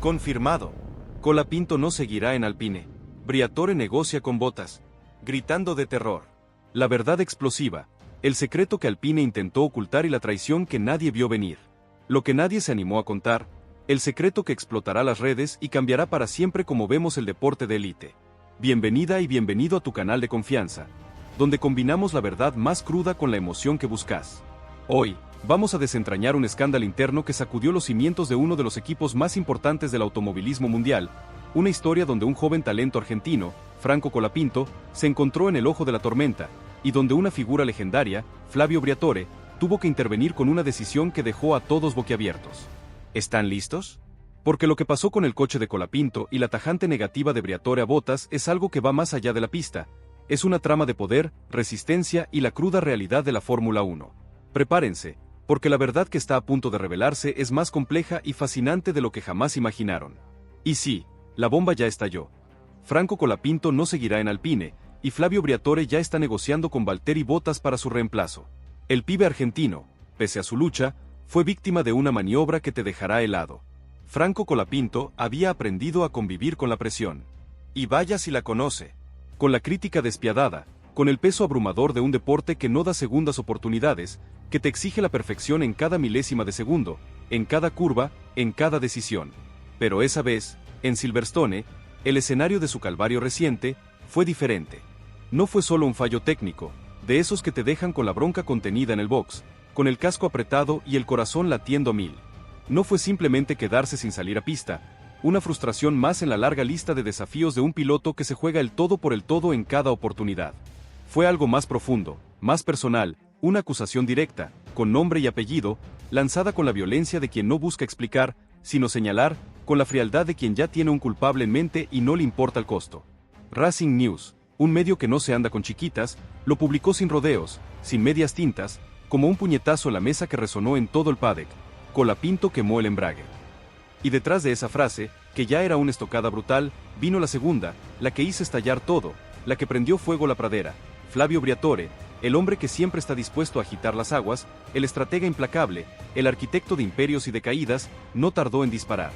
Confirmado. Colapinto no seguirá en Alpine. Briatore negocia con Bottas. Gritando de terror. La verdad explosiva. El secreto que Alpine intentó ocultar y la traición que nadie vio venir. Lo que nadie se animó a contar. El secreto que explotará las redes y cambiará para siempre como vemos el deporte de élite. Bienvenida y bienvenido a tu canal de confianza, donde combinamos la verdad más cruda con la emoción que buscas. Hoy, vamos a desentrañar un escándalo interno que sacudió los cimientos de uno de los equipos más importantes del automovilismo mundial, una historia donde un joven talento argentino, Franco Colapinto, se encontró en el ojo de la tormenta, y donde una figura legendaria, Flavio Briatore, tuvo que intervenir con una decisión que dejó a todos boquiabiertos. ¿Están listos? Porque lo que pasó con el coche de Colapinto y la tajante negativa de Briatore a Bottas es algo que va más allá de la pista, es una trama de poder, resistencia y la cruda realidad de la Fórmula 1. Prepárense, porque la verdad que está a punto de revelarse es más compleja y fascinante de lo que jamás imaginaron. Y sí, la bomba ya estalló. Franco Colapinto no seguirá en Alpine, y Flavio Briatore ya está negociando con Valtteri Bottas para su reemplazo. El pibe argentino, pese a su lucha, fue víctima de una maniobra que te dejará helado. Franco Colapinto había aprendido a convivir con la presión. Y vaya si la conoce. Con la crítica despiadada, con el peso abrumador de un deporte que no da segundas oportunidades, que te exige la perfección en cada milésima de segundo, en cada curva, en cada decisión. Pero esa vez, en Silverstone, el escenario de su calvario reciente, fue diferente. No fue solo un fallo técnico, de esos que te dejan con la bronca contenida en el box, con el casco apretado y el corazón latiendo a mil. No fue simplemente quedarse sin salir a pista, una frustración más en la larga lista de desafíos de un piloto que se juega el todo por el todo en cada oportunidad. Fue algo más profundo, más personal, una acusación directa, con nombre y apellido, lanzada con la violencia de quien no busca explicar, sino señalar, con la frialdad de quien ya tiene un culpable en mente y no le importa el costo. Racing News, un medio que no se anda con chiquitas, lo publicó sin rodeos, sin medias tintas, como un puñetazo a la mesa que resonó en todo el paddock. Colapinto quemó el embrague. Y detrás de esa frase, que ya era una estocada brutal, vino la segunda, la que hizo estallar todo, la que prendió fuego la pradera. Flavio Briatore, el hombre que siempre está dispuesto a agitar las aguas, el estratega implacable, el arquitecto de imperios y de caídas, no tardó en disparar.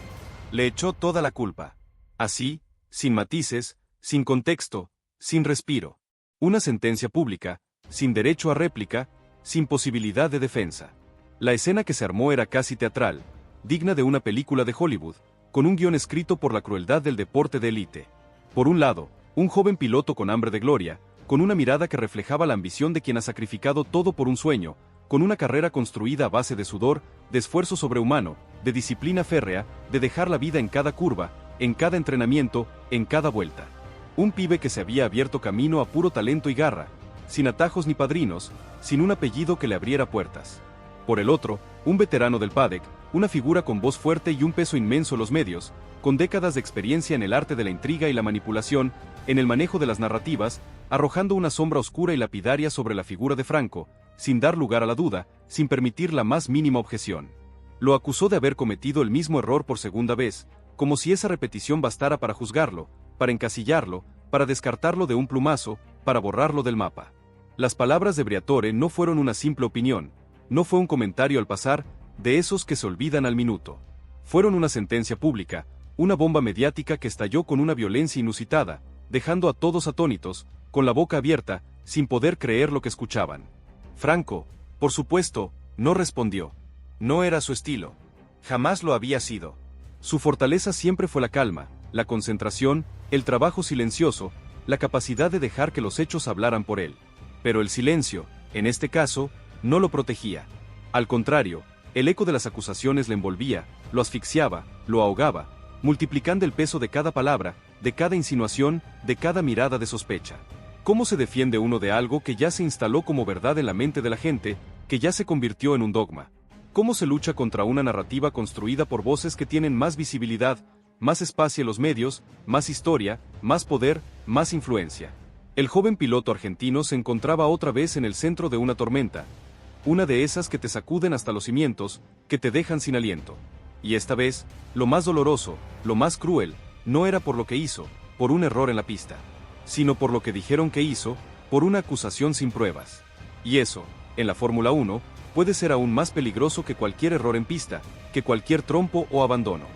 Le echó toda la culpa. Así, sin matices, sin contexto, sin respiro. Una sentencia pública, sin derecho a réplica, sin posibilidad de defensa. La escena que se armó era casi teatral, digna de una película de Hollywood, con un guión escrito por la crueldad del deporte de élite. Por un lado, un joven piloto con hambre de gloria, con una mirada que reflejaba la ambición de quien ha sacrificado todo por un sueño, con una carrera construida a base de sudor, de esfuerzo sobrehumano, de disciplina férrea, de dejar la vida en cada curva, en cada entrenamiento, en cada vuelta. Un pibe que se había abierto camino a puro talento y garra, sin atajos ni padrinos, sin un apellido que le abriera puertas. Por el otro, un veterano del paddock, una figura con voz fuerte y un peso inmenso en los medios, con décadas de experiencia en el arte de la intriga y la manipulación, en el manejo de las narrativas, arrojando una sombra oscura y lapidaria sobre la figura de Franco, sin dar lugar a la duda, sin permitir la más mínima objeción. Lo acusó de haber cometido el mismo error por segunda vez, como si esa repetición bastara para juzgarlo, para encasillarlo, para descartarlo de un plumazo, para borrarlo del mapa. Las palabras de Briatore no fueron una simple opinión, no fue un comentario al pasar, de esos que se olvidan al minuto. Fueron una sentencia pública, una bomba mediática que estalló con una violencia inusitada, dejando a todos atónitos, con la boca abierta, sin poder creer lo que escuchaban. Franco, por supuesto, no respondió. No era su estilo. Jamás lo había sido. Su fortaleza siempre fue la calma, la concentración, el trabajo silencioso, la capacidad de dejar que los hechos hablaran por él. Pero el silencio, en este caso, no lo protegía. Al contrario, el eco de las acusaciones le envolvía, lo asfixiaba, lo ahogaba, multiplicando el peso de cada palabra, de cada insinuación, de cada mirada de sospecha. ¿Cómo se defiende uno de algo que ya se instaló como verdad en la mente de la gente, que ya se convirtió en un dogma? ¿Cómo se lucha contra una narrativa construida por voces que tienen más visibilidad, más espacio en los medios, más historia, más poder, más influencia? El joven piloto argentino se encontraba otra vez en el centro de una tormenta, una de esas que te sacuden hasta los cimientos, que te dejan sin aliento. Y esta vez, lo más doloroso, lo más cruel, no era por lo que hizo, por un error en la pista, sino por lo que dijeron que hizo, por una acusación sin pruebas. Y eso, en la Fórmula 1, puede ser aún más peligroso que cualquier error en pista, que cualquier trompo o abandono.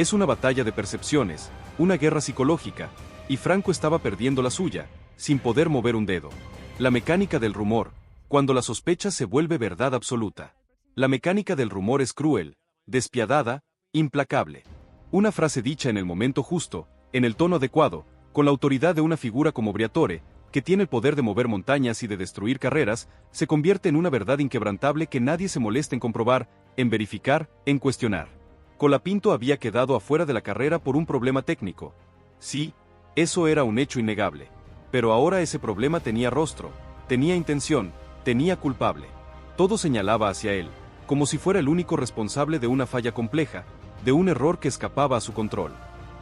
Es una batalla de percepciones, una guerra psicológica, y Franco estaba perdiendo la suya, sin poder mover un dedo. La mecánica del rumor, cuando la sospecha se vuelve verdad absoluta. La mecánica del rumor es cruel, despiadada, implacable. Una frase dicha en el momento justo, en el tono adecuado, con la autoridad de una figura como Briatore, que tiene el poder de mover montañas y de destruir carreras, se convierte en una verdad inquebrantable que nadie se molesta en comprobar, en verificar, en cuestionar. Colapinto había quedado afuera de la carrera por un problema técnico. Sí, eso era un hecho innegable. Pero ahora ese problema tenía rostro, tenía intención, tenía culpable. Todo señalaba hacia él, como si fuera el único responsable de una falla compleja, de un error que escapaba a su control.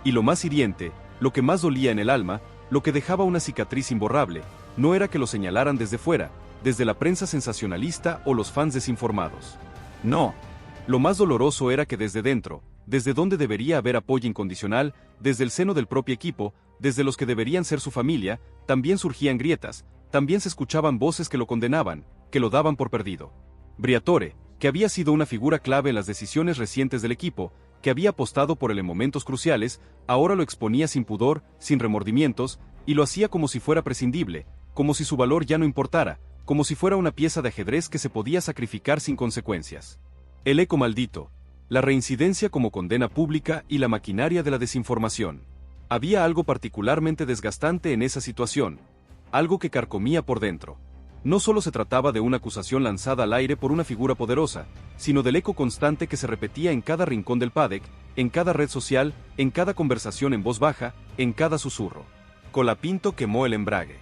Y lo más hiriente, lo que más dolía en el alma, lo que dejaba una cicatriz imborrable, no era que lo señalaran desde fuera, desde la prensa sensacionalista o los fans desinformados. No. Lo más doloroso era que desde dentro, desde donde debería haber apoyo incondicional, desde el seno del propio equipo, desde los que deberían ser su familia, también surgían grietas, también se escuchaban voces que lo condenaban, que lo daban por perdido. Briatore, que había sido una figura clave en las decisiones recientes del equipo, que había apostado por él en momentos cruciales, ahora lo exponía sin pudor, sin remordimientos, y lo hacía como si fuera prescindible, como si su valor ya no importara, como si fuera una pieza de ajedrez que se podía sacrificar sin consecuencias. El eco maldito, la reincidencia como condena pública y la maquinaria de la desinformación. Había algo particularmente desgastante en esa situación, algo que carcomía por dentro. No solo se trataba de una acusación lanzada al aire por una figura poderosa, sino del eco constante que se repetía en cada rincón del paddock, en cada red social, en cada conversación en voz baja, en cada susurro. Colapinto quemó el embrague.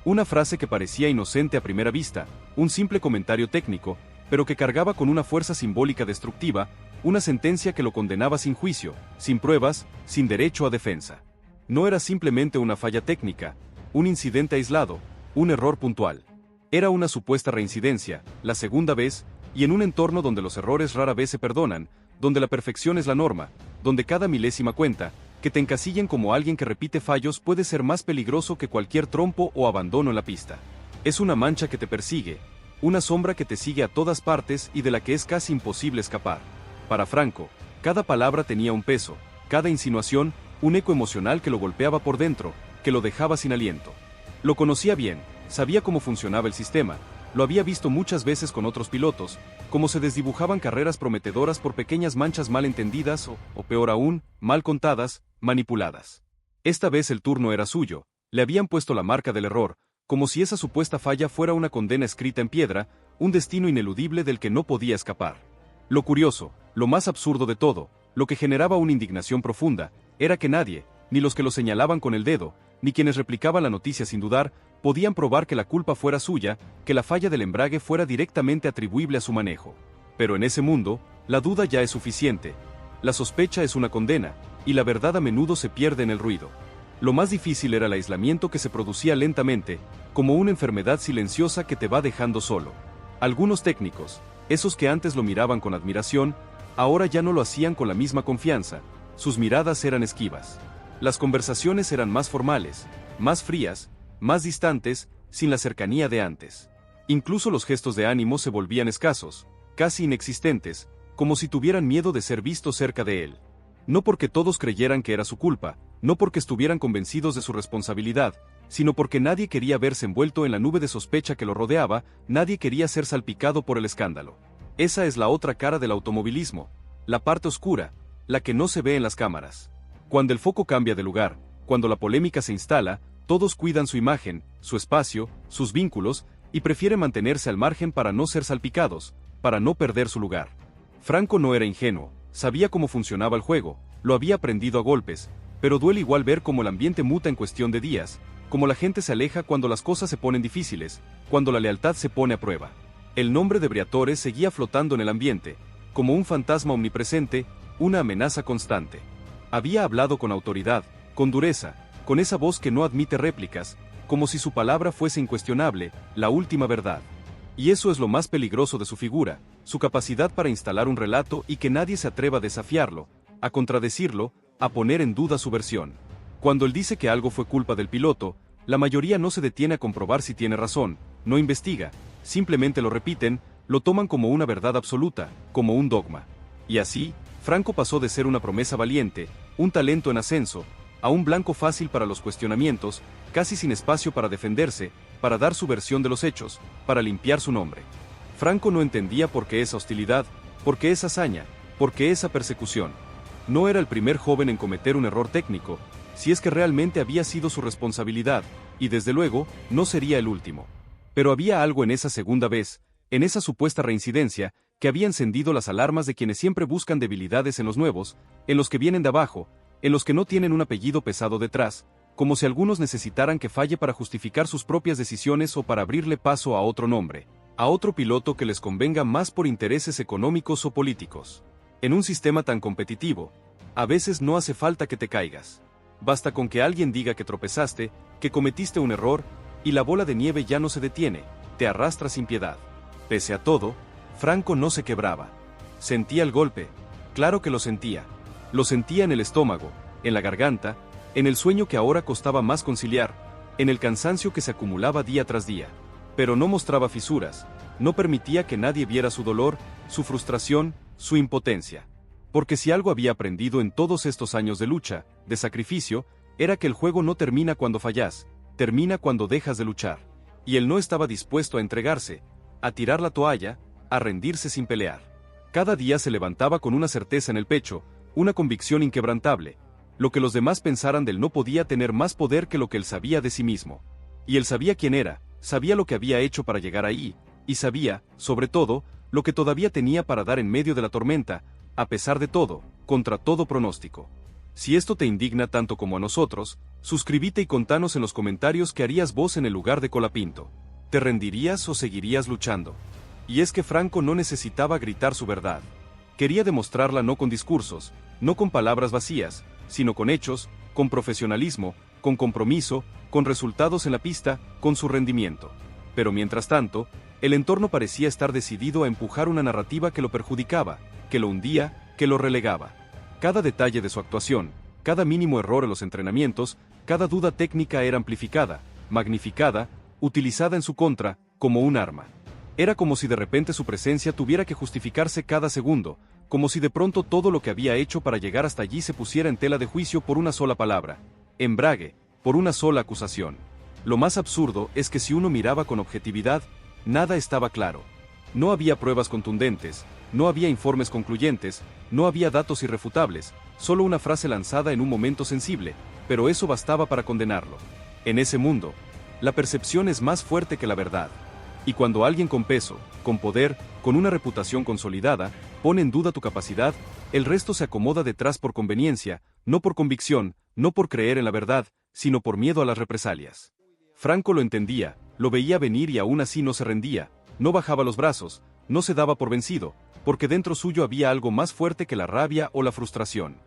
Una frase que parecía inocente a primera vista, un simple comentario técnico, pero que cargaba con una fuerza simbólica destructiva, una sentencia que lo condenaba sin juicio, sin pruebas, sin derecho a defensa. No era simplemente una falla técnica, un incidente aislado, un error puntual. Era una supuesta reincidencia, la segunda vez, y en un entorno donde los errores rara vez se perdonan, donde la perfección es la norma, donde cada milésima cuenta, que te encasillen como alguien que repite fallos puede ser más peligroso que cualquier trompo o abandono en la pista. Es una mancha que te persigue, una sombra que te sigue a todas partes y de la que es casi imposible escapar. Para Franco, cada palabra tenía un peso, cada insinuación, un eco emocional que lo golpeaba por dentro, que lo dejaba sin aliento. Lo conocía bien, sabía cómo funcionaba el sistema, lo había visto muchas veces con otros pilotos, cómo se desdibujaban carreras prometedoras por pequeñas manchas mal entendidas o peor aún, mal contadas, manipuladas. Esta vez el turno era suyo, le habían puesto la marca del error, como si esa supuesta falla fuera una condena escrita en piedra, un destino ineludible del que no podía escapar. Lo curioso, lo más absurdo de todo, lo que generaba una indignación profunda, era que nadie, ni los que lo señalaban con el dedo, ni quienes replicaban la noticia sin dudar, podían probar que la culpa fuera suya, que la falla del embrague fuera directamente atribuible a su manejo. Pero en ese mundo, la duda ya es suficiente, la sospecha es una condena, y la verdad a menudo se pierde en el ruido. Lo más difícil era el aislamiento que se producía lentamente, como una enfermedad silenciosa que te va dejando solo. Algunos técnicos, esos que antes lo miraban con admiración, ahora ya no lo hacían con la misma confianza, sus miradas eran esquivas. Las conversaciones eran más formales, más frías, más distantes, sin la cercanía de antes. Incluso los gestos de ánimo se volvían escasos, casi inexistentes, como si tuvieran miedo de ser vistos cerca de él. No porque todos creyeran que era su culpa, no porque estuvieran convencidos de su responsabilidad, sino porque nadie quería verse envuelto en la nube de sospecha que lo rodeaba, nadie quería ser salpicado por el escándalo. Esa es la otra cara del automovilismo, la parte oscura, la que no se ve en las cámaras. Cuando el foco cambia de lugar, cuando la polémica se instala, todos cuidan su imagen, su espacio, sus vínculos, y prefieren mantenerse al margen para no ser salpicados, para no perder su lugar. Franco no era ingenuo, sabía cómo funcionaba el juego, lo había aprendido a golpes, pero duele igual ver cómo el ambiente muta en cuestión de días, cómo la gente se aleja cuando las cosas se ponen difíciles, cuando la lealtad se pone a prueba. El nombre de Briatore seguía flotando en el ambiente, como un fantasma omnipresente, una amenaza constante. Había hablado con autoridad, con dureza, con esa voz que no admite réplicas, como si su palabra fuese incuestionable, la última verdad. Y eso es lo más peligroso de su figura, su capacidad para instalar un relato y que nadie se atreva a desafiarlo, a contradecirlo, a poner en duda su versión. Cuando él dice que algo fue culpa del piloto, la mayoría no se detiene a comprobar si tiene razón, no investiga, simplemente lo repiten, lo toman como una verdad absoluta, como un dogma. Y así, Franco pasó de ser una promesa valiente, un talento en ascenso, a un blanco fácil para los cuestionamientos, casi sin espacio para defenderse, para dar su versión de los hechos, para limpiar su nombre. Franco no entendía por qué esa hostilidad, por qué esa hazaña, por qué esa persecución. No era el primer joven en cometer un error técnico, si es que realmente había sido su responsabilidad, y desde luego, no sería el último. Pero había algo en esa segunda vez, en esa supuesta reincidencia, que había encendido las alarmas de quienes siempre buscan debilidades en los nuevos, en los que vienen de abajo, en los que no tienen un apellido pesado detrás, como si algunos necesitaran que falle para justificar sus propias decisiones o para abrirle paso a otro nombre, a otro piloto que les convenga más por intereses económicos o políticos. En un sistema tan competitivo, a veces no hace falta que te caigas. Basta con que alguien diga que tropezaste, que cometiste un error, y la bola de nieve ya no se detiene, te arrastra sin piedad. Pese a todo, Franco no se quebraba. Sentía el golpe, claro que lo sentía. Lo sentía en el estómago, en la garganta, en el sueño que ahora costaba más conciliar, en el cansancio que se acumulaba día tras día. Pero no mostraba fisuras, no permitía que nadie viera su dolor, su frustración, su impotencia. Porque si algo había aprendido en todos estos años de lucha, de sacrificio, era que el juego no termina cuando fallas, termina cuando dejas de luchar. Y él no estaba dispuesto a entregarse, a tirar la toalla, a rendirse sin pelear. Cada día se levantaba con una certeza en el pecho, una convicción inquebrantable. Lo que los demás pensaran de él no podía tener más poder que lo que él sabía de sí mismo. Y él sabía quién era, sabía lo que había hecho para llegar ahí, y sabía, sobre todo, lo que todavía tenía para dar en medio de la tormenta, a pesar de todo, contra todo pronóstico. Si esto te indigna tanto como a nosotros, suscríbete y contanos en los comentarios qué harías vos en el lugar de Colapinto. ¿Te rendirías o seguirías luchando? Y es que Franco no necesitaba gritar su verdad. Quería demostrarla no con discursos, no con palabras vacías, sino con hechos, con profesionalismo, con compromiso, con resultados en la pista, con su rendimiento. Pero mientras tanto, el entorno parecía estar decidido a empujar una narrativa que lo perjudicaba, que lo hundía, que lo relegaba. Cada detalle de su actuación, cada mínimo error en los entrenamientos, cada duda técnica era amplificada, magnificada, utilizada en su contra, como un arma. Era como si de repente su presencia tuviera que justificarse cada segundo, como si de pronto todo lo que había hecho para llegar hasta allí se pusiera en tela de juicio por una sola palabra, embrague, por una sola acusación. Lo más absurdo es que si uno miraba con objetividad, nada estaba claro. No había pruebas contundentes, no había informes concluyentes, no había datos irrefutables, solo una frase lanzada en un momento sensible, pero eso bastaba para condenarlo. En ese mundo, la percepción es más fuerte que la verdad. Y cuando alguien con peso, con poder, con una reputación consolidada, pone en duda tu capacidad, el resto se acomoda detrás por conveniencia, no por convicción, no por creer en la verdad, sino por miedo a las represalias. Franco lo entendía, lo veía venir y aún así no se rendía, no bajaba los brazos, no se daba por vencido, porque dentro suyo había algo más fuerte que la rabia o la frustración.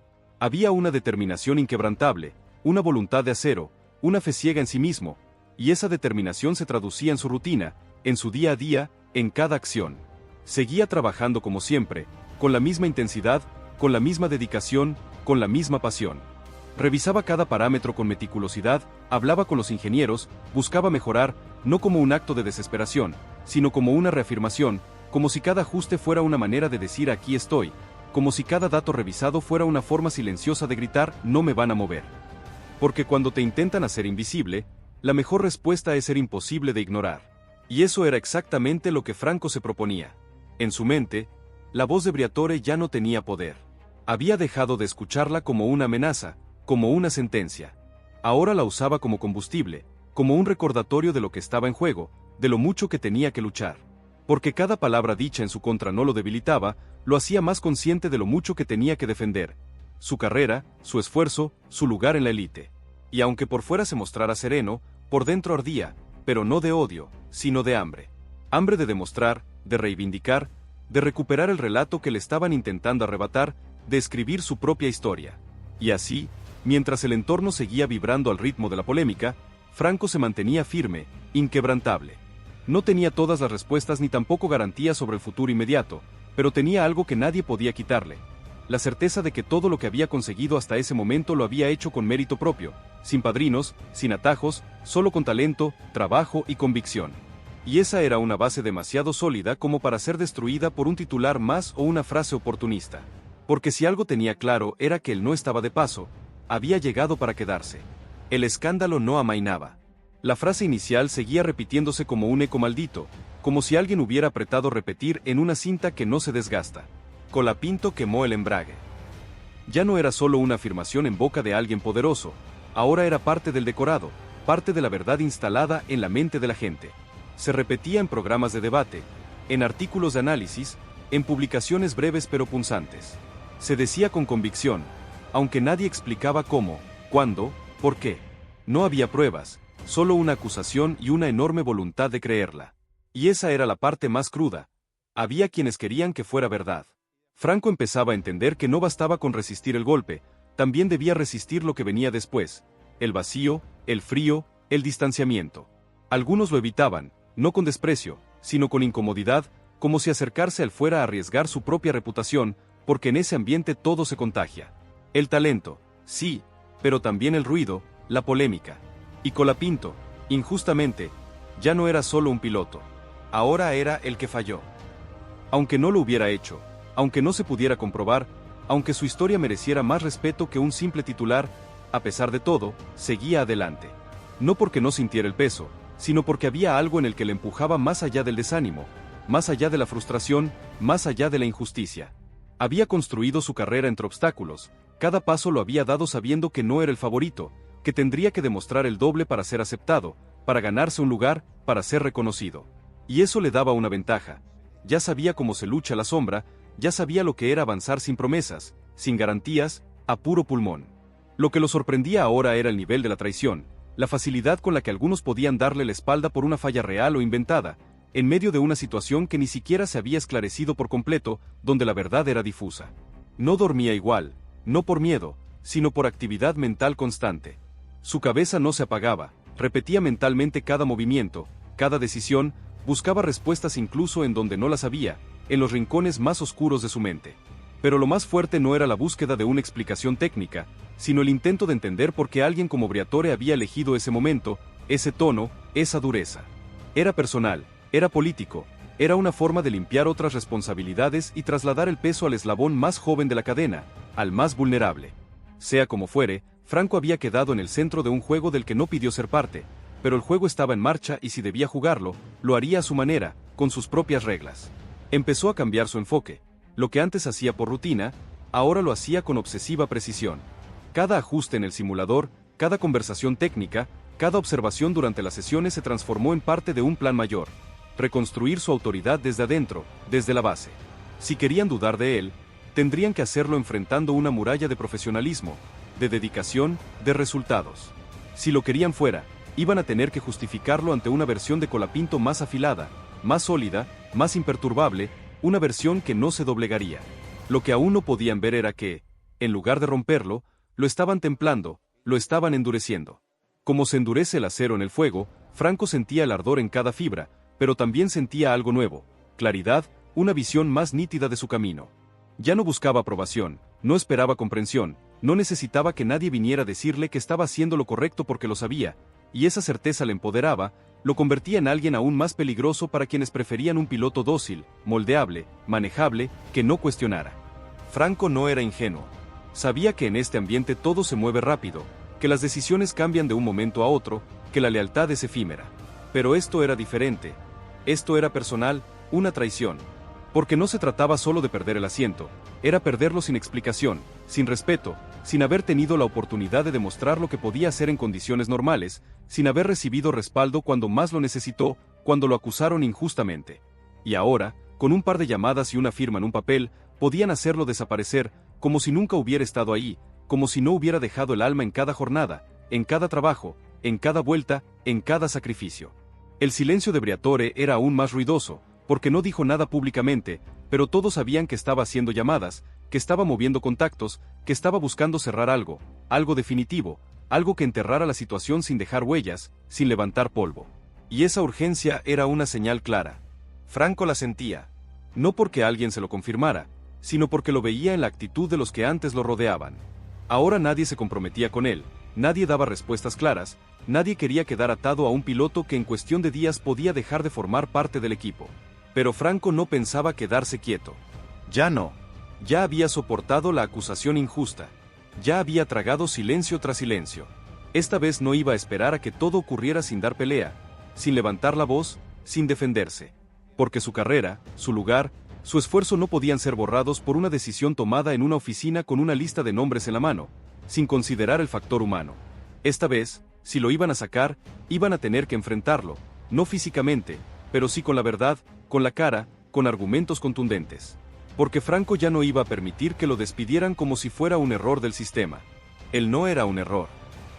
Había una determinación inquebrantable, una voluntad de acero, una fe ciega en sí mismo, y esa determinación se traducía en su rutina, en su día a día, en cada acción. Seguía trabajando como siempre, con la misma intensidad, con la misma dedicación, con la misma pasión. Revisaba cada parámetro con meticulosidad, hablaba con los ingenieros, buscaba mejorar, no como un acto de desesperación, sino como una reafirmación, como si cada ajuste fuera una manera de decir aquí estoy, como si cada dato revisado fuera una forma silenciosa de gritar no me van a mover. Porque cuando te intentan hacer invisible, la mejor respuesta es ser imposible de ignorar. Y eso era exactamente lo que Franco se proponía. En su mente, la voz de Briatore ya no tenía poder. Había dejado de escucharla como una amenaza, como una sentencia. Ahora la usaba como combustible, como un recordatorio de lo que estaba en juego, de lo mucho que tenía que luchar. Porque cada palabra dicha en su contra no lo debilitaba, lo hacía más consciente de lo mucho que tenía que defender. Su carrera, su esfuerzo, su lugar en la élite. Y aunque por fuera se mostrara sereno, por dentro ardía, pero no de odio, sino de hambre. Hambre de demostrar, de reivindicar, de recuperar el relato que le estaban intentando arrebatar, de escribir su propia historia. Y así, mientras el entorno seguía vibrando al ritmo de la polémica, Franco se mantenía firme, inquebrantable. No tenía todas las respuestas ni tampoco garantías sobre el futuro inmediato, pero tenía algo que nadie podía quitarle. La certeza de que todo lo que había conseguido hasta ese momento lo había hecho con mérito propio, sin padrinos, sin atajos, solo con talento, trabajo y convicción. Y esa era una base demasiado sólida como para ser destruida por un titular más o una frase oportunista. Porque si algo tenía claro era que él no estaba de paso, había llegado para quedarse. El escándalo no amainaba. La frase inicial seguía repitiéndose como un eco maldito, como si alguien hubiera apretado repetir en una cinta que no se desgasta. Colapinto quemó el embrague. Ya no era solo una afirmación en boca de alguien poderoso, ahora era parte del decorado, parte de la verdad instalada en la mente de la gente. Se repetía en programas de debate, en artículos de análisis, en publicaciones breves pero punzantes. Se decía con convicción, aunque nadie explicaba cómo, cuándo, por qué. No había pruebas, solo una acusación y una enorme voluntad de creerla. Y esa era la parte más cruda. Había quienes querían que fuera verdad. Franco empezaba a entender que no bastaba con resistir el golpe, también debía resistir lo que venía después, el vacío, el frío, el distanciamiento. Algunos lo evitaban, no con desprecio, sino con incomodidad, como si acercarse a él fuera a arriesgar su propia reputación, porque en ese ambiente todo se contagia. El talento, sí, pero también el ruido, la polémica. Y Colapinto, injustamente, ya no era solo un piloto. Ahora era el que falló. Aunque no lo hubiera hecho, aunque no se pudiera comprobar, aunque su historia mereciera más respeto que un simple titular, a pesar de todo, seguía adelante. No porque no sintiera el peso, sino porque había algo en el que le empujaba más allá del desánimo, más allá de la frustración, más allá de la injusticia. Había construido su carrera entre obstáculos, cada paso lo había dado sabiendo que no era el favorito, que tendría que demostrar el doble para ser aceptado, para ganarse un lugar, para ser reconocido. Y eso le daba una ventaja. Ya sabía cómo se lucha la sombra, ya sabía lo que era avanzar sin promesas, sin garantías, a puro pulmón. Lo que lo sorprendía ahora era el nivel de la traición, la facilidad con la que algunos podían darle la espalda por una falla real o inventada, en medio de una situación que ni siquiera se había esclarecido por completo, donde la verdad era difusa. No dormía igual, no por miedo, sino por actividad mental constante. Su cabeza no se apagaba, repetía mentalmente cada movimiento, cada decisión, buscaba respuestas incluso en donde no las había, en los rincones más oscuros de su mente. Pero lo más fuerte no era la búsqueda de una explicación técnica, sino el intento de entender por qué alguien como Briatore había elegido ese momento, ese tono, esa dureza. Era personal, era político, era una forma de limpiar otras responsabilidades y trasladar el peso al eslabón más joven de la cadena, al más vulnerable. Sea como fuere, Franco había quedado en el centro de un juego del que no pidió ser parte, pero el juego estaba en marcha y si debía jugarlo, lo haría a su manera, con sus propias reglas. Empezó a cambiar su enfoque. Lo que antes hacía por rutina, ahora lo hacía con obsesiva precisión. Cada ajuste en el simulador, cada conversación técnica, cada observación durante las sesiones se transformó en parte de un plan mayor. Reconstruir su autoridad desde adentro, desde la base. Si querían dudar de él, tendrían que hacerlo enfrentando una muralla de profesionalismo, de dedicación, de resultados. Si lo querían fuera, iban a tener que justificarlo ante una versión de Colapinto más afilada, más sólida, más imperturbable, una versión que no se doblegaría. Lo que aún no podían ver era que, en lugar de romperlo, lo estaban templando, lo estaban endureciendo. Como se endurece el acero en el fuego, Franco sentía el ardor en cada fibra, pero también sentía algo nuevo, claridad, una visión más nítida de su camino. Ya no buscaba aprobación, no esperaba comprensión, no necesitaba que nadie viniera a decirle que estaba haciendo lo correcto porque lo sabía, y esa certeza le empoderaba, lo convertía en alguien aún más peligroso para quienes preferían un piloto dócil, moldeable, manejable, que no cuestionara. Franco no era ingenuo. Sabía que en este ambiente todo se mueve rápido, que las decisiones cambian de un momento a otro, que la lealtad es efímera. Pero esto era diferente. Esto era personal, una traición. Porque no se trataba solo de perder el asiento, era perderlo sin explicación, sin respeto, sin haber tenido la oportunidad de demostrar lo que podía hacer en condiciones normales, sin haber recibido respaldo cuando más lo necesitó, cuando lo acusaron injustamente. Y ahora, con un par de llamadas y una firma en un papel, podían hacerlo desaparecer, como si nunca hubiera estado ahí, como si no hubiera dejado el alma en cada jornada, en cada trabajo, en cada vuelta, en cada sacrificio. El silencio de Briatore era aún más ruidoso, porque no dijo nada públicamente, pero todos sabían que estaba haciendo llamadas, que estaba moviendo contactos, que estaba buscando cerrar algo, algo definitivo, algo que enterrara la situación sin dejar huellas, sin levantar polvo. Y esa urgencia era una señal clara. Franco la sentía, no porque alguien se lo confirmara, sino porque lo veía en la actitud de los que antes lo rodeaban. Ahora nadie se comprometía con él, nadie daba respuestas claras, nadie quería quedar atado a un piloto que en cuestión de días podía dejar de formar parte del equipo. Pero Franco no pensaba quedarse quieto. Ya no. Ya había soportado la acusación injusta. Ya había tragado silencio tras silencio. Esta vez no iba a esperar a que todo ocurriera sin dar pelea, sin levantar la voz, sin defenderse. Porque su carrera, su lugar, su esfuerzo no podían ser borrados por una decisión tomada en una oficina con una lista de nombres en la mano, sin considerar el factor humano. Esta vez, si lo iban a sacar, iban a tener que enfrentarlo, no físicamente, pero sí con la verdad, con la cara, con argumentos contundentes. Porque Franco ya no iba a permitir que lo despidieran como si fuera un error del sistema. Él no era un error.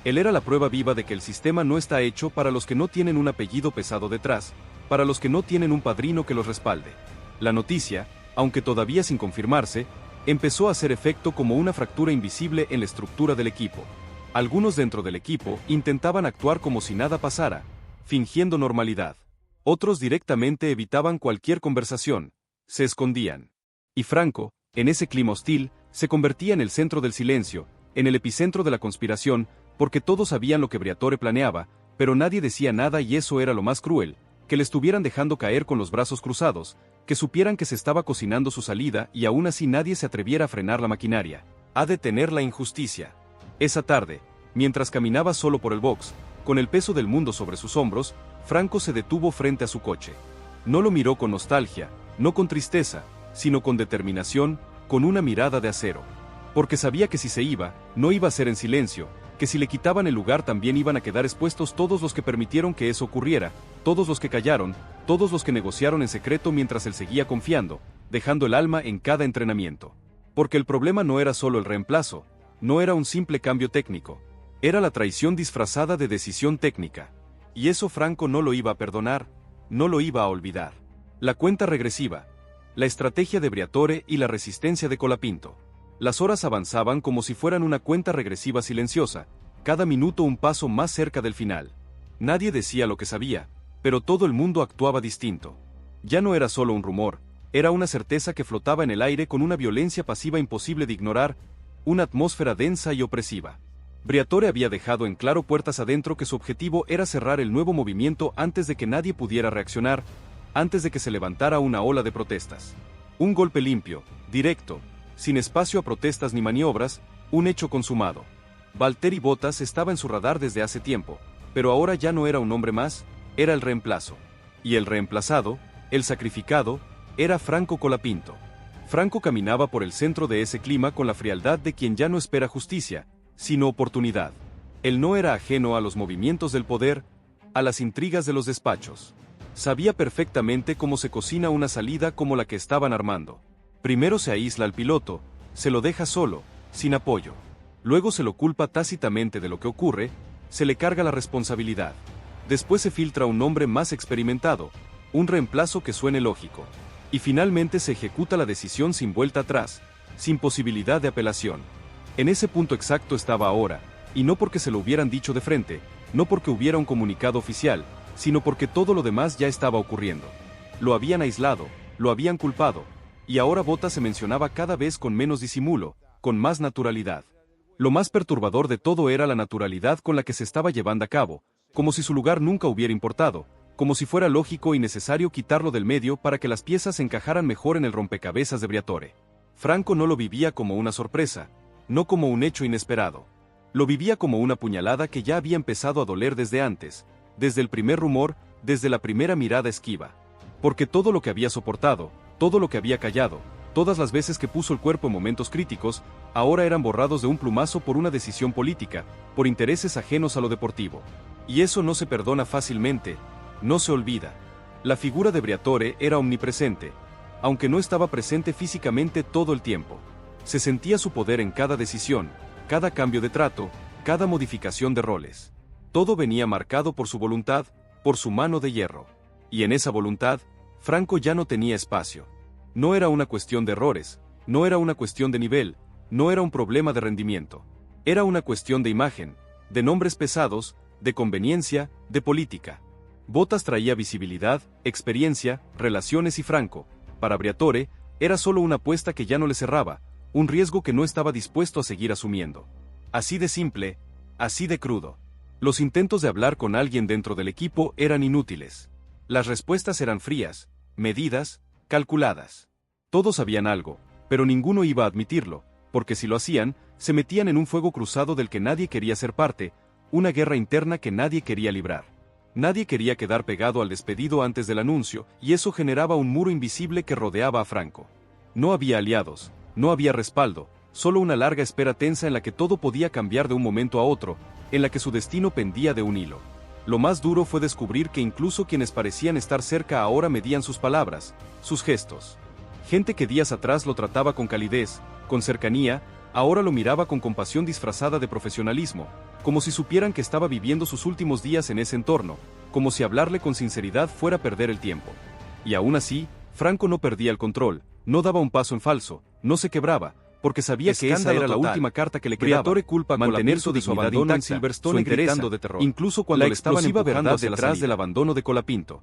Él era la prueba viva de que el sistema no está hecho para los que no tienen un apellido pesado detrás, para los que no tienen un padrino que los respalde. La noticia, aunque todavía sin confirmarse, empezó a hacer efecto como una fractura invisible en la estructura del equipo. Algunos dentro del equipo intentaban actuar como si nada pasara, fingiendo normalidad. Otros directamente evitaban cualquier conversación, se escondían. Y Franco, en ese clima hostil, se convertía en el centro del silencio, en el epicentro de la conspiración, porque todos sabían lo que Briatore planeaba, pero nadie decía nada y eso era lo más cruel, que le estuvieran dejando caer con los brazos cruzados, que supieran que se estaba cocinando su salida y aún así nadie se atreviera a frenar la maquinaria, a detener la injusticia. Esa tarde, mientras caminaba solo por el box, con el peso del mundo sobre sus hombros, Franco se detuvo frente a su coche. No lo miró con nostalgia, no con tristeza, sino con determinación, con una mirada de acero. Porque sabía que si se iba, no iba a ser en silencio, que si le quitaban el lugar también iban a quedar expuestos todos los que permitieron que eso ocurriera, todos los que callaron, todos los que negociaron en secreto mientras él seguía confiando, dejando el alma en cada entrenamiento. Porque el problema no era solo el reemplazo, no era un simple cambio técnico, era la traición disfrazada de decisión técnica. Y eso Franco no lo iba a perdonar, no lo iba a olvidar. La cuenta regresiva, la estrategia de Briatore y la resistencia de Colapinto. Las horas avanzaban como si fueran una cuenta regresiva silenciosa, cada minuto un paso más cerca del final. Nadie decía lo que sabía, pero todo el mundo actuaba distinto. Ya no era solo un rumor, era una certeza que flotaba en el aire con una violencia pasiva imposible de ignorar, una atmósfera densa y opresiva. Briatore había dejado en claro puertas adentro que su objetivo era cerrar el nuevo movimiento antes de que nadie pudiera reaccionar, antes de que se levantara una ola de protestas. Un golpe limpio, directo, sin espacio a protestas ni maniobras, un hecho consumado. Valtteri Bottas estaba en su radar desde hace tiempo, pero ahora ya no era un hombre más, era el reemplazo. Y el reemplazado, el sacrificado, era Franco Colapinto. Franco caminaba por el centro de ese clima con la frialdad de quien ya no espera justicia, sino oportunidad. Él no era ajeno a los movimientos del poder, a las intrigas de los despachos. Sabía perfectamente cómo se cocina una salida como la que estaban armando. Primero se aísla al piloto, se lo deja solo, sin apoyo. Luego se lo culpa tácitamente de lo que ocurre, se le carga la responsabilidad. Después se filtra un nombre más experimentado, un reemplazo que suene lógico. Y finalmente se ejecuta la decisión sin vuelta atrás, sin posibilidad de apelación. En ese punto exacto estaba ahora, y no porque se lo hubieran dicho de frente, no porque hubiera un comunicado oficial, sino porque todo lo demás ya estaba ocurriendo. Lo habían aislado, lo habían culpado, y ahora Bottas se mencionaba cada vez con menos disimulo, con más naturalidad. Lo más perturbador de todo era la naturalidad con la que se estaba llevando a cabo, como si su lugar nunca hubiera importado, como si fuera lógico y necesario quitarlo del medio para que las piezas encajaran mejor en el rompecabezas de Briatore. Franco no lo vivía como una sorpresa, no como un hecho inesperado. Lo vivía como una puñalada que ya había empezado a doler desde antes, desde el primer rumor, desde la primera mirada esquiva. Porque todo lo que había soportado, todo lo que había callado, todas las veces que puso el cuerpo en momentos críticos, ahora eran borrados de un plumazo por una decisión política, por intereses ajenos a lo deportivo. Y eso no se perdona fácilmente, no se olvida. La figura de Briatore era omnipresente, aunque no estaba presente físicamente todo el tiempo. Se sentía su poder en cada decisión, cada cambio de trato, cada modificación de roles. Todo venía marcado por su voluntad, por su mano de hierro. Y en esa voluntad, Franco ya no tenía espacio. No era una cuestión de errores, no era una cuestión de nivel, no era un problema de rendimiento. Era una cuestión de imagen, de nombres pesados, de conveniencia, de política. Bottas traía visibilidad, experiencia, relaciones y Franco, para Briatore, era solo una apuesta que ya no le cerraba, un riesgo que no estaba dispuesto a seguir asumiendo. Así de simple, así de crudo. Los intentos de hablar con alguien dentro del equipo eran inútiles. Las respuestas eran frías, medidas, calculadas. Todos sabían algo, pero ninguno iba a admitirlo, porque si lo hacían, se metían en un fuego cruzado del que nadie quería ser parte, una guerra interna que nadie quería librar. Nadie quería quedar pegado al despedido antes del anuncio, y eso generaba un muro invisible que rodeaba a Franco. No había aliados, no había respaldo, solo una larga espera tensa en la que todo podía cambiar de un momento a otro, en la que su destino pendía de un hilo. Lo más duro fue descubrir que incluso quienes parecían estar cerca ahora medían sus palabras, sus gestos. Gente que días atrás lo trataba con calidez, con cercanía, ahora lo miraba con compasión disfrazada de profesionalismo, como si supieran que estaba viviendo sus últimos días en ese entorno, como si hablarle con sinceridad fuera perder el tiempo. Y aún así, Franco no perdía el control, no daba un paso en falso, no se quebraba, porque sabía que esa era la última carta que le quedaba. Briatore culpa mantener su dignidad en Silverstone gritando de terror, incluso cuando le estaban empujando detrás del abandono de Colapinto.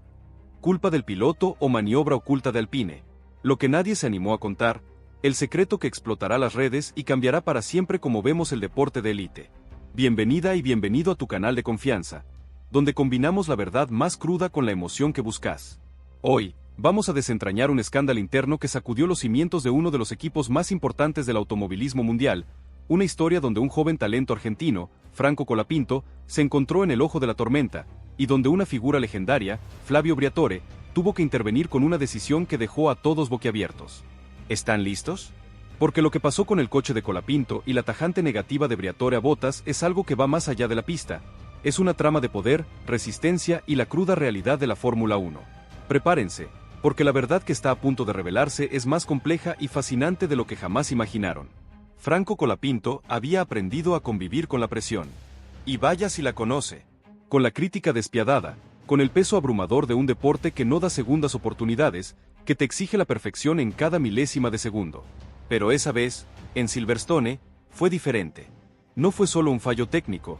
Culpa del piloto o maniobra oculta de Alpine. Lo que nadie se animó a contar, el secreto que explotará las redes y cambiará para siempre como vemos el deporte de élite. Bienvenida y bienvenido a tu canal de confianza, donde combinamos la verdad más cruda con la emoción que buscas. Hoy, vamos a desentrañar un escándalo interno que sacudió los cimientos de uno de los equipos más importantes del automovilismo mundial, una historia donde un joven talento argentino, Franco Colapinto, se encontró en el ojo de la tormenta, y donde una figura legendaria, Flavio Briatore, tuvo que intervenir con una decisión que dejó a todos boquiabiertos. ¿Están listos? Porque lo que pasó con el coche de Colapinto y la tajante negativa de Briatore a Bottas es algo que va más allá de la pista. Es una trama de poder, resistencia y la cruda realidad de la Fórmula 1. Prepárense, porque la verdad que está a punto de revelarse es más compleja y fascinante de lo que jamás imaginaron. Franco Colapinto había aprendido a convivir con la presión. Y vaya si la conoce. Con la crítica despiadada, con el peso abrumador de un deporte que no da segundas oportunidades, que te exige la perfección en cada milésima de segundo. Pero esa vez, en Silverstone, fue diferente. No fue solo un fallo técnico,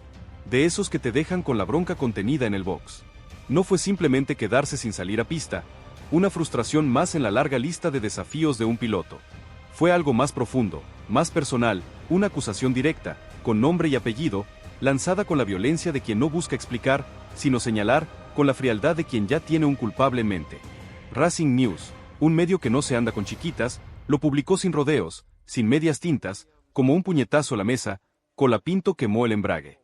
de esos que te dejan con la bronca contenida en el box. No fue simplemente quedarse sin salir a pista, una frustración más en la larga lista de desafíos de un piloto. Fue algo más profundo, más personal, una acusación directa, con nombre y apellido, lanzada con la violencia de quien no busca explicar, sino señalar, con la frialdad de quien ya tiene un culpable en mente. Racing News, un medio que no se anda con chiquitas, lo publicó sin rodeos, sin medias tintas, como un puñetazo a la mesa, Colapinto quemó el embrague.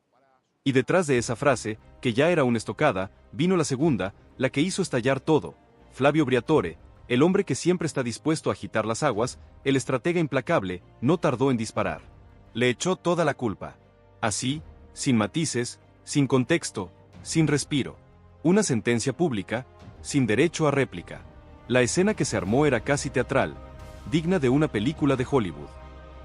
Y detrás de esa frase, que ya era una estocada, vino la segunda, la que hizo estallar todo. Flavio Briatore, el hombre que siempre está dispuesto a agitar las aguas, el estratega implacable, no tardó en disparar. Le echó toda la culpa. Así, sin matices, sin contexto, sin respiro. Una sentencia pública, sin derecho a réplica. La escena que se armó era casi teatral, digna de una película de Hollywood.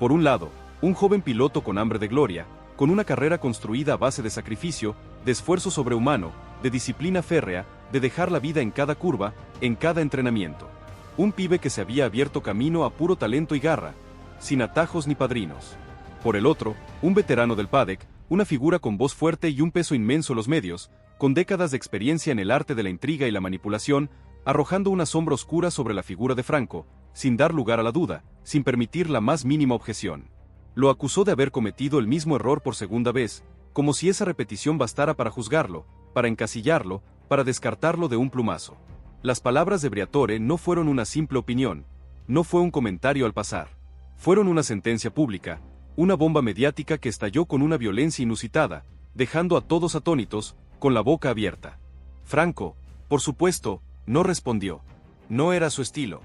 Por un lado, un joven piloto con hambre de gloria, con una carrera construida a base de sacrificio, de esfuerzo sobrehumano, de disciplina férrea, de dejar la vida en cada curva, en cada entrenamiento. Un pibe que se había abierto camino a puro talento y garra, sin atajos ni padrinos. Por el otro, un veterano del paddock, una figura con voz fuerte y un peso inmenso en los medios, con décadas de experiencia en el arte de la intriga y la manipulación, arrojando una sombra oscura sobre la figura de Franco, sin dar lugar a la duda, sin permitir la más mínima objeción. Lo acusó de haber cometido el mismo error por segunda vez, como si esa repetición bastara para juzgarlo, para encasillarlo, para descartarlo de un plumazo. Las palabras de Briatore no fueron una simple opinión, no fue un comentario al pasar. Fueron una sentencia pública, una bomba mediática que estalló con una violencia inusitada, dejando a todos atónitos, con la boca abierta. Franco, por supuesto, no respondió. No era su estilo.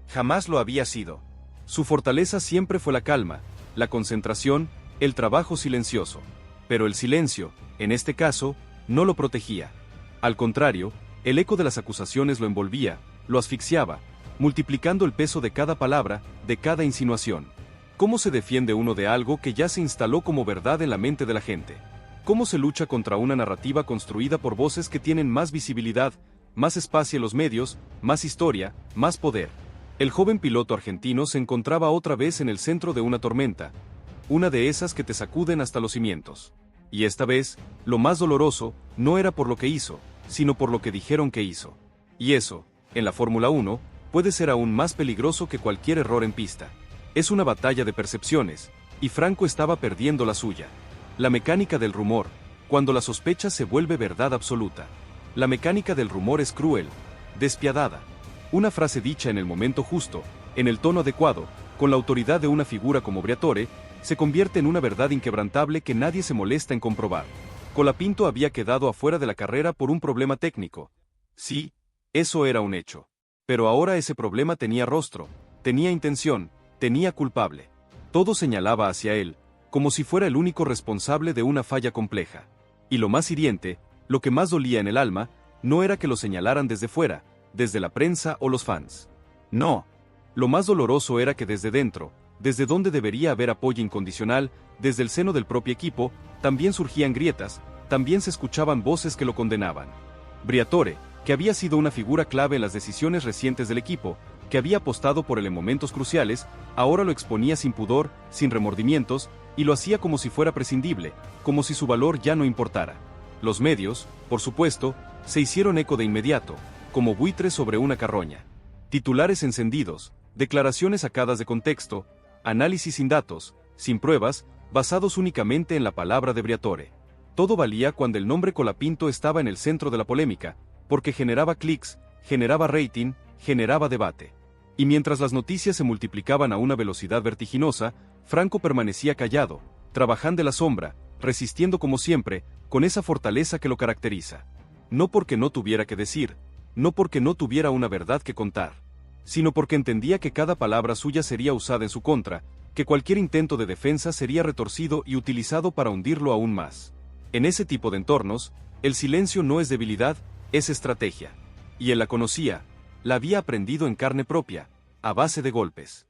Jamás lo había sido. Su fortaleza siempre fue la calma, la concentración, el trabajo silencioso. Pero el silencio, en este caso, no lo protegía. Al contrario, el eco de las acusaciones lo envolvía, lo asfixiaba, multiplicando el peso de cada palabra, de cada insinuación. ¿Cómo se defiende uno de algo que ya se instaló como verdad en la mente de la gente? ¿Cómo se lucha contra una narrativa construida por voces que tienen más visibilidad, más espacio en los medios, más historia, más poder? El joven piloto argentino se encontraba otra vez en el centro de una tormenta, una de esas que te sacuden hasta los cimientos. Y esta vez, lo más doloroso, no era por lo que hizo, sino por lo que dijeron que hizo. Y eso, en la Fórmula 1, puede ser aún más peligroso que cualquier error en pista. Es una batalla de percepciones, y Franco estaba perdiendo la suya. La mecánica del rumor, cuando la sospecha se vuelve verdad absoluta. La mecánica del rumor es cruel, despiadada. Una frase dicha en el momento justo, en el tono adecuado, con la autoridad de una figura como Briatore, se convierte en una verdad inquebrantable que nadie se molesta en comprobar. Colapinto había quedado afuera de la carrera por un problema técnico. Sí, eso era un hecho. Pero ahora ese problema tenía rostro, tenía intención, tenía culpable. Todo señalaba hacia él, como si fuera el único responsable de una falla compleja. Y lo más hiriente, lo que más dolía en el alma, no era que lo señalaran desde fuera, desde la prensa o los fans. No. Lo más doloroso era que desde dentro, desde donde debería haber apoyo incondicional, desde el seno del propio equipo, también surgían grietas, también se escuchaban voces que lo condenaban. Briatore, que había sido una figura clave en las decisiones recientes del equipo, que había apostado por él en momentos cruciales, ahora lo exponía sin pudor, sin remordimientos, y lo hacía como si fuera prescindible, como si su valor ya no importara. Los medios, por supuesto, se hicieron eco de inmediato, como buitres sobre una carroña. Titulares encendidos, declaraciones sacadas de contexto, análisis sin datos, sin pruebas, basados únicamente en la palabra de Briatore. Todo valía cuando el nombre Colapinto estaba en el centro de la polémica, porque generaba clics, generaba rating, generaba debate. Y mientras las noticias se multiplicaban a una velocidad vertiginosa, Franco permanecía callado, trabajando en la sombra, resistiendo como siempre, con esa fortaleza que lo caracteriza. No porque no tuviera que decir, no porque no tuviera una verdad que contar, sino porque entendía que cada palabra suya sería usada en su contra, que cualquier intento de defensa sería retorcido y utilizado para hundirlo aún más. En ese tipo de entornos, el silencio no es debilidad, es estrategia. Y él la conocía, la había aprendido en carne propia, a base de golpes.